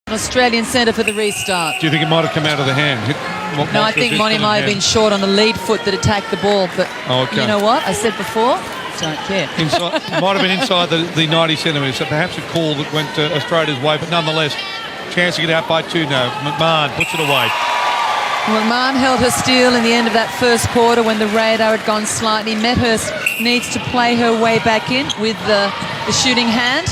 An Australian centre for the restart. Do you think it might have come out of the hand? No, I think Monty might have been short on the lead foot that attacked the ball. But you know what? I said before, don't care. Might have been inside the 90 centimetres. So perhaps a call that went Australia's way. But nonetheless, chance to get out by 2 now. McMahon puts it away. McMahon held her steal in the end of that first quarter when the radar had gone slightly. Medhurst needs to play her way back in with the shooting hand.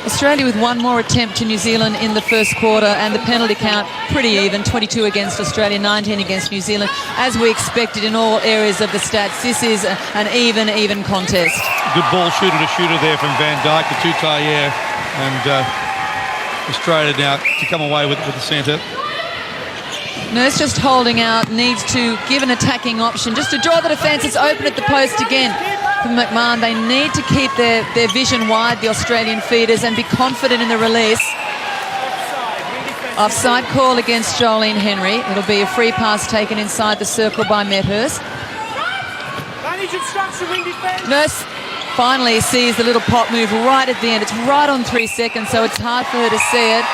Australia with one more attempt to New Zealand in the first quarter, and the penalty count pretty even, 22 against Australia, 19 against New Zealand. As we expected in all areas of the stats, this is an even contest. Good ball shooter to shooter there from Van Dijk to Tutayer, and Australia now to come away with the centre. Nurse just holding out, needs to give an attacking option just to draw the defence. It's open at the post again for McMahon. They need to keep their vision wide, the Australian feeders, and be confident in the release. Offside call against Jolene Henry. It'll be a free pass taken inside the circle by Medhurst. Nurse finally sees the little pop move right at the end. It's right on 3 seconds, so it's hard for her to see it.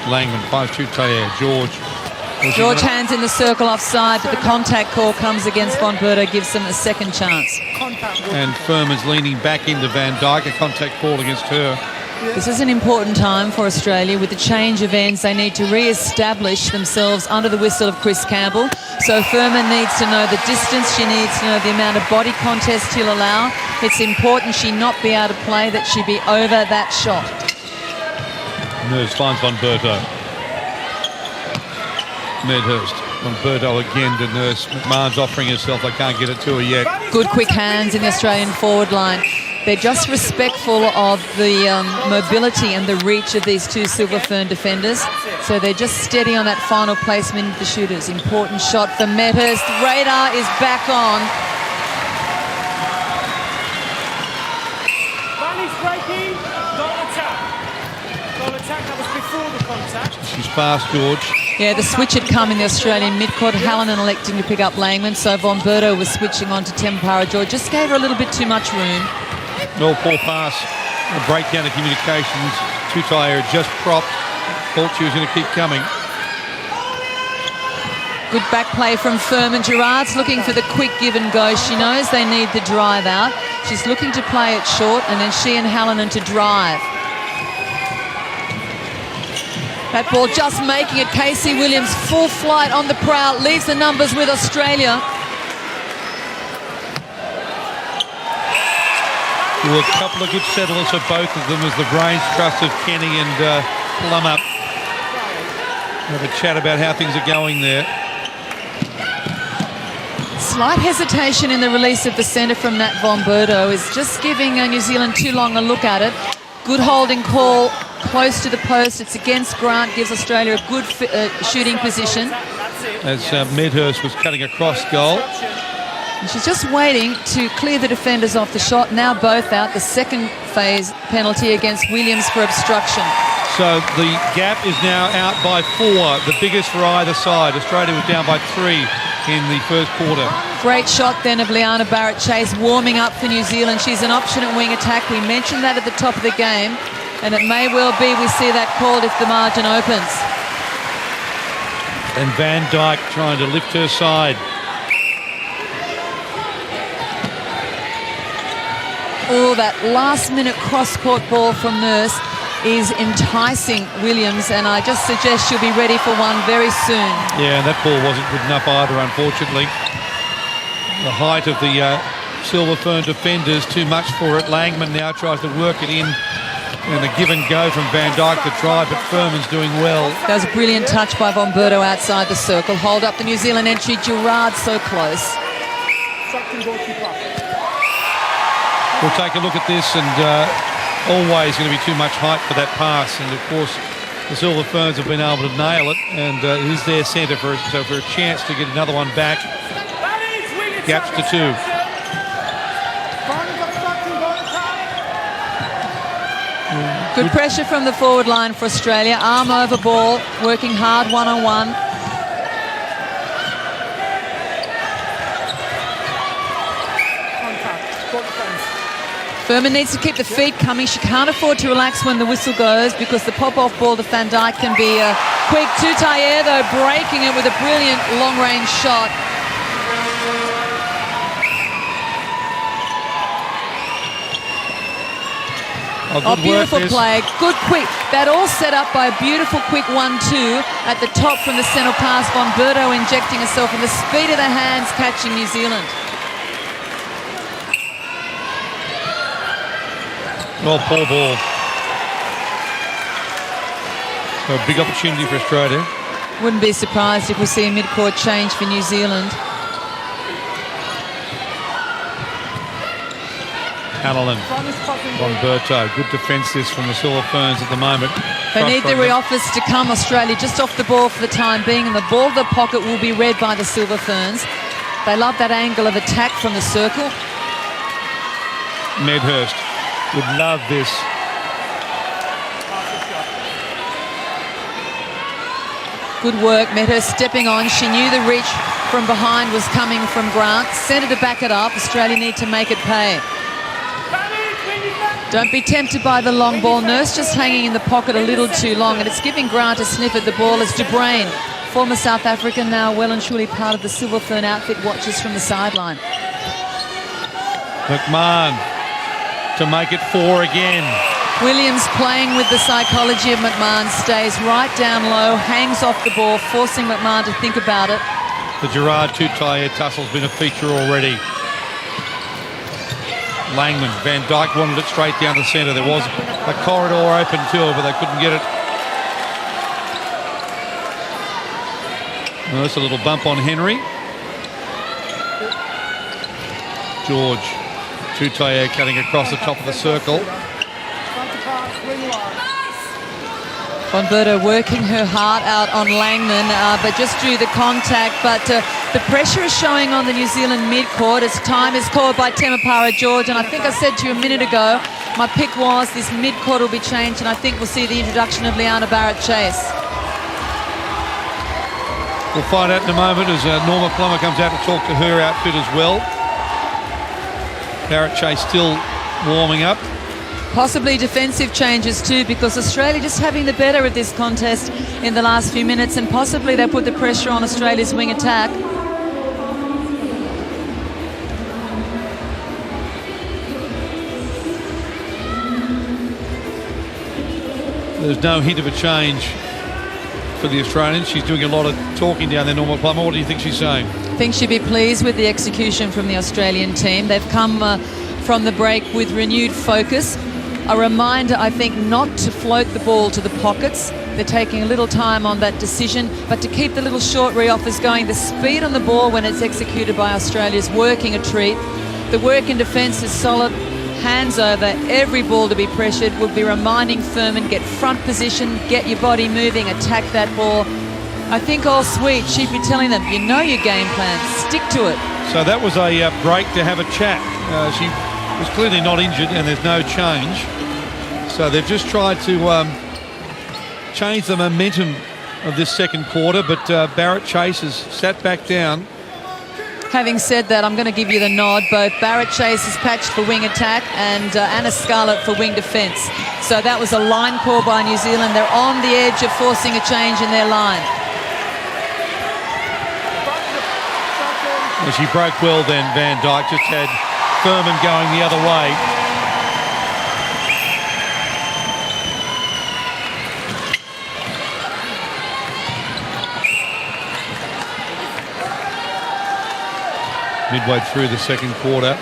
Langman finds Tutayer. George hands in the circle offside, but the contact call comes against Von Berto, gives them a second chance. And Ferns leaning back into Van Dijk, a contact call against her. This is an important time for Australia. With the change of ends, they need to re-establish themselves under the whistle of Chris Campbell. So Furman needs to know the distance. She needs to know the amount of body contest he'll allow. It's important she not be able to play, that she be over that shot. Nurse finds Von Berto. Medhurst. Von Berto again to Nurse. McMahon's offering herself. They can't get it to her yet. Good quick hands in the Australian forward line. They're just respectful of the mobility and the reach of these two Silver Fern defenders. So they're just steady on that final placement of the shooters. Important shot for Medhurst. Radar is back on. She's fast, George. Yeah, the switch had come in the Australian midcourt. Hallinan electing to pick up Langman, so Von Berto was switching on to Tempara. George just gave her a little bit too much room. Well, poor pass. A breakdown of communications. Tutayer just propped. Thought she was going to keep coming. Good back play from Furman. Gerard's looking for the quick give and go. She knows they need the drive out. She's looking to play it short, and then she and Hallinan to drive. That ball just making it. Casey Williams, full flight on the prowl, leaves the numbers with Australia. There were a couple of good settlers for both of them as the brains trust of Kenny and Plummer have a chat about how things are going there. Slight hesitation in the release of the centre from Nat Von Berto is just giving New Zealand too long a look at it. Good holding call. Close to the post. It's against Grant, gives Australia a good shooting position. As Medhurst was cutting across goal. And she's just waiting to clear the defenders off the shot. Now both out. The second phase penalty against Williams for obstruction. So the gap is now out by 4, the biggest for either side. Australia was down by 3 in the first quarter. Great shot then of Liana Barrett-Chase, warming up for New Zealand. She's an option at wing attack. We mentioned that at the top of the game. And it may well be we see that called if the margin opens. And Van Dijk trying to lift her side. Oh, that last-minute cross-court ball from Nurse is enticing Williams, and I just suggest she'll be ready for one very soon. Yeah, and that ball wasn't good enough either, unfortunately. The height of the Silver Fern defenders, too much for it. Langman now tries to work it in. And a give and go from Van Dijk to try, but Furman's doing well. That was a brilliant touch by Von Berto outside the circle. Hold up the New Zealand entry. Gerard so close. We'll take a look at this, and always going to be too much height for that pass. And of course, the Silver Ferns have been able to nail it, and it is their centre for a chance to get another one back. Gaps to 2. Good pressure from the forward line for Australia. Arm over ball, working hard one-on-one. Furman needs to keep the feet coming. She can't afford to relax when the whistle goes because the pop-off ball to Van Dijk can be quick. Tutayer, though, breaking it with a brilliant long-range shot. Oh, beautiful play. Good quick. That all set up by a beautiful quick 1-2 at the top from the centre pass. Von Berto injecting herself in the speed of the hands, catching New Zealand. Well, poor ball. So a big opportunity for Australia. Wouldn't be surprised if we see a mid-court change for New Zealand. Allen, Von Berto, good defence this from the Silver Ferns at the moment. They need the re-offers to come, Australia, just off the ball for the time being, and the ball to the pocket will be read by the Silver Ferns. They love that angle of attack from the circle. Medhurst would love this. Good work, Medhurst stepping on. She knew the reach from behind was coming from Grant. Sent her to back it up. Australia need to make it pay. Don't be tempted by the long ball. Nurse just hanging in the pocket a little too long, and it's giving Grant a sniff at the ball as De Bruyn, former South African, now well and truly part of the Silver Fern outfit, watches from the sideline. McMahon to make it 4 again. Williams playing with the psychology of McMahon, stays right down low, hangs off the ball, forcing McMahon to think about it. The Gerard Tutayer tussle's been a feature already. Langman, Van Dijk wanted it straight down the centre. There was a corridor open to her, but they couldn't get it. Well, that's a little bump on Henry. George, Tutayer cutting across the top of the circle. Von Berto working her heart out on Langman, but just drew the contact. But the pressure is showing on the New Zealand mid-court as time is called by Temapara George. And I think I said to you a minute ago, my pick was this mid-court will be changed, and I think we'll see the introduction of Liana Barrett-Chase. We'll find out in a moment as Norma Plummer comes out to talk to her outfit as well. Barrett-Chase still warming up. Possibly defensive changes too, because Australia just having the better of this contest in the last few minutes, and possibly they put the pressure on Australia's wing attack. There's no hint of a change for the Australians. She's doing a lot of talking down there, Norma Plummer. What do you think she's saying? I think she'd be pleased with the execution from the Australian team. They've come from the break with renewed focus. A reminder, I think, not to float the ball to the pockets. They're taking a little time on that decision, but to keep the little short re-offers going. The speed on the ball when it's executed by Australia is working a treat. The work in defence is solid. Hands over, every ball to be pressured. Would be reminding Furman, get front position, get your body moving, attack that ball. I think all sweet, she'd be telling them, you know your game plan, stick to it. So that was a break to have a chat. She was clearly not injured and there's no change. So they've just tried to change the momentum of this second quarter, but Barrett-Chase has sat back down. Having said that, I'm going to give you the nod. Both Barrett-Chase is patched for wing attack and Anna Scarlett for wing defence. So that was a line call by New Zealand. They're on the edge of forcing a change in their line. Well, she broke well then, Van Dijk. Just had Furman going the other way. Midway through the second quarter.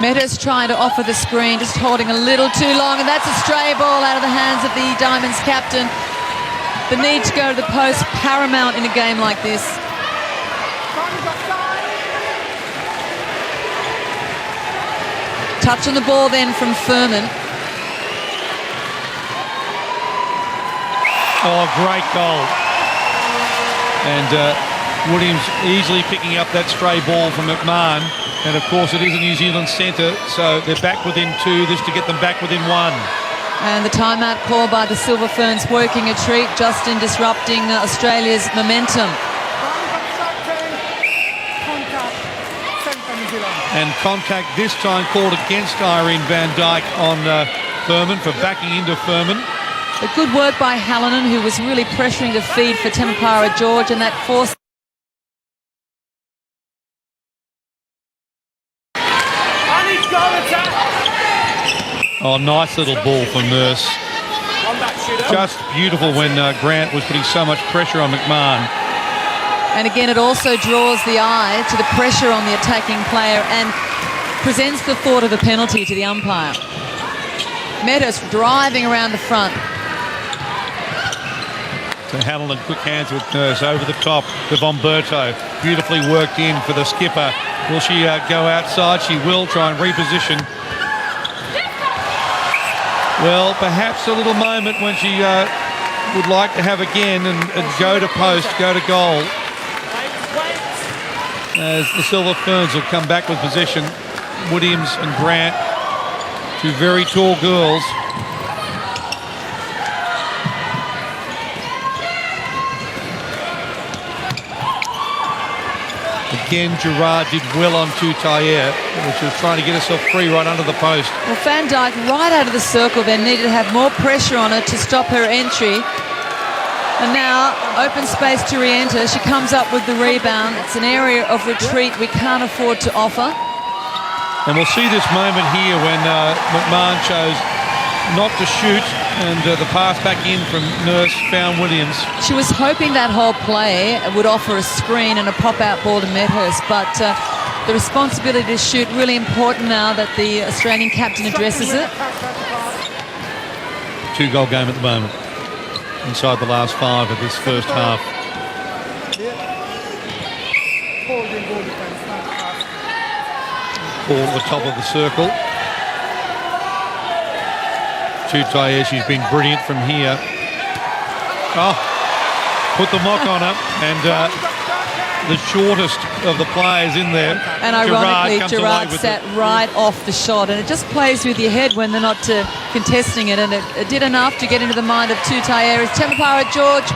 Meadows trying to offer the screen, just holding a little too long, and that's a stray ball out of the hands of the Diamonds captain. The need to go to the post, paramount in a game like this. Touch on the ball then from Furman. Oh, great goal. And Williams easily picking up that stray ball from McMahon. And of course it is a New Zealand centre, so they're back within 2, this to get them back within 1. And the timeout call by the Silver Ferns working a treat, Justin disrupting Australia's momentum. And contact this time called against Irene van Dijk on Furman for backing into Furman. But good work by Hallinan, who was really pressuring the feed for Temepara George, and that forced. Oh, nice little ball from Nurse. Just beautiful when Grant was putting so much pressure on McMahon. And again, it also draws the eye to the pressure on the attacking player and presents the thought of the penalty to the umpire. Medhurst driving around the front. So Hallinan, quick hands with Nurse over the top to Bomberto. Beautifully worked in for the skipper. Will she go outside? She will try and reposition. Well, perhaps a little moment when she would like to have again and go to post, go to goal. As the Silver Ferns will come back with possession. Williams and Grant, two very tall girls. Again, Gerard did well on Tutayer, which was trying to get herself free right under the post. Well, Van Dijk right out of the circle then needed to have more pressure on her to stop her entry. And now, open space to re-enter. She comes up with the rebound. It's an area of retreat we can't afford to offer. And we'll see this moment here when McMahon chose not to shoot, and the pass back in from Nurse found Williams. She was hoping that whole play would offer a screen and a pop-out ball to Medhurst, but the responsibility to shoot really important now that the Australian captain addresses it. 2-goal game at the moment, inside the last 5 of this first half. Ball at the top of the circle. Tutayer, she's been brilliant from here. Oh, put the mock on her, and the shortest of the players in there. And ironically, Gerard sat right off the shot, and it just plays with your head when they're not contesting it, and it did enough to get into the mind of Tutayer. As Temepara George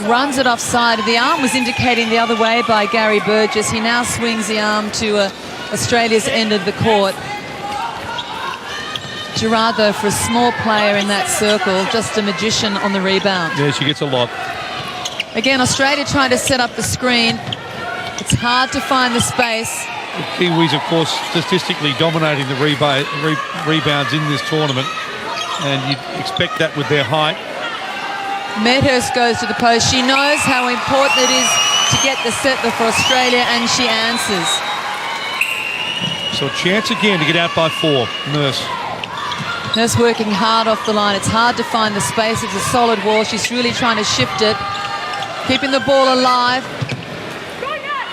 runs it offside. The arm was indicating the other way by Gary Burgess. He now swings the arm to Australia's end of the court. Gerard, though, for a small player in that circle, just a magician on the rebound. Yeah, she gets a lot. Again, Australia trying to set up the screen. It's hard to find the space. The Kiwis, of course, statistically dominating the rebounds in this tournament, and you'd expect that with their height. Medhurst goes to the post. She knows how important it is to get the settler for Australia, and she answers. So a chance again to get out by 4. Nurse working hard off the line. It's hard to find the space. It's a solid wall. She's really trying to shift it, keeping the ball alive.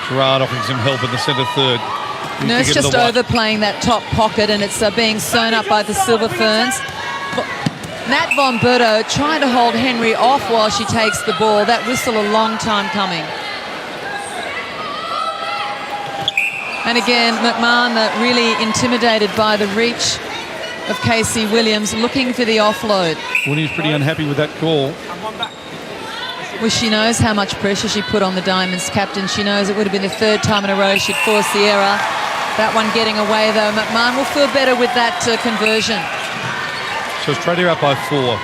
Gerard offering some help in the centre third. Nurse just overplaying that top pocket, and it's being sewn up by the Silver Ferns. Nat Von Berto trying to hold Henry off while she takes the ball. That whistle a long time coming. And again, McMahon really intimidated by the reach of Casey Williams, looking for the offload. Williams pretty unhappy with that call. Well, she knows how much pressure she put on the Diamonds captain. She knows it would have been the 3rd time in a row she'd forced the error. That one getting away, though. McMahon will feel better with that conversion. So Australia up by 4.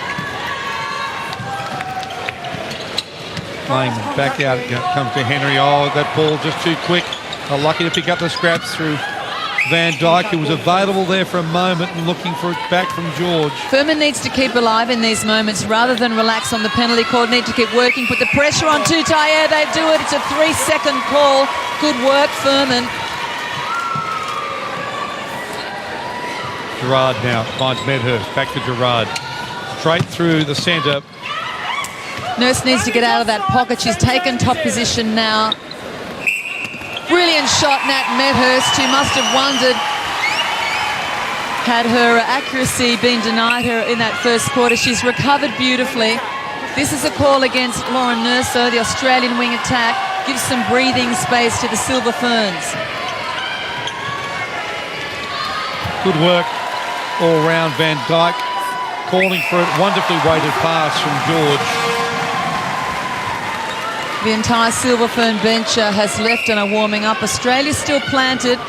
Playing back out, it comes to Henry. Oh, that ball just too quick. Lucky to pick up the scraps through Van Dijk, who was available there for a moment and looking for it back from George. Furman needs to keep alive in these moments rather than relax on the penalty call. Need to keep working, put the pressure on Tutayer. They do it. It's a 3-second call. Good work, Furman. Gerard now finds Medhurst. Back to Gerard. Straight through the centre. Nurse needs to get out of that pocket. She's taken top position now. Brilliant shot, Nat Medhurst, who must have wondered had her accuracy been denied her in that first quarter. She's recovered beautifully. This is a call against Lauren Nurso, the Australian wing attack. Gives some breathing space to the Silver Ferns. Good work all round. Van Dijk calling for it. Wonderfully weighted pass from George. The entire Silver Fern bench has left and are warming up. Australia still planted.